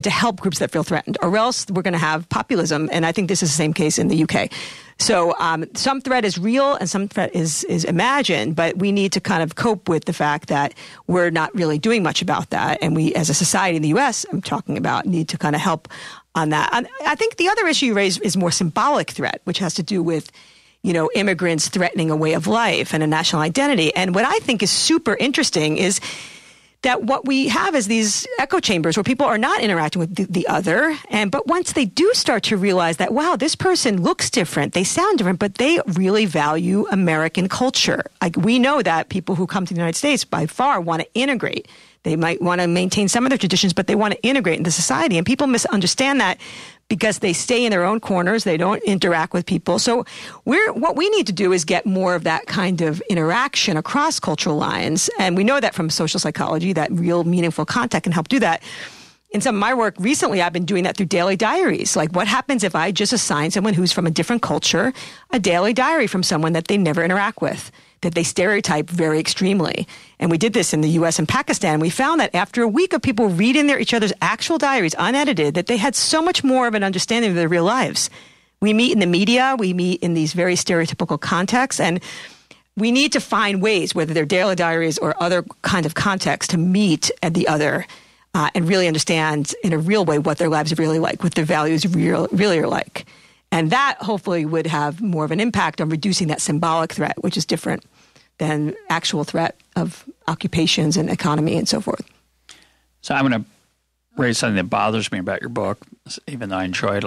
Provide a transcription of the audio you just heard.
to help groups that feel threatened, or else we're going to have populism. And I think this is the same case in the UK. So some threat is real and some threat is imagined, but we need to kind of cope with the fact that we're not really doing much about that. And we, as a society in the U.S., I'm talking about, need to kind of help on that. And I think the other issue you raise is more symbolic threat, which has to do with, immigrants threatening a way of life and a national identity. And what I think is super interesting is that what we have is these echo chambers where people are not interacting with the other. But once they do start to realize that, wow, this person looks different, they sound different, but they really value American culture. Like, we know that people who come to the United States by far want to integrate. They might want to maintain some of their traditions, but they want to integrate into society. And people misunderstand that because they stay in their own corners. They don't interact with people. So what we need to do is get more of that kind of interaction across cultural lines. And we know that from social psychology, that real meaningful contact can help do that. In some of my work recently, I've been doing that through daily diaries. Like, what happens if I just assign someone who's from a different culture a daily diary from someone that they never interact with, that they stereotype very extremely? And we did this in the U.S. and Pakistan. We found that after a week of people reading each other's actual diaries, unedited, that they had so much more of an understanding of their real lives. We meet in the media. We meet in these very stereotypical contexts. And we need to find ways, whether they're daily diaries or other kinds of contexts, to meet at the other and really understand in a real way what their lives are really like, what their values really are like. And that hopefully would have more of an impact on reducing that symbolic threat, which is different than actual threat of occupations and economy and so forth. So I'm going to raise something that bothers me about your book, even though I enjoy it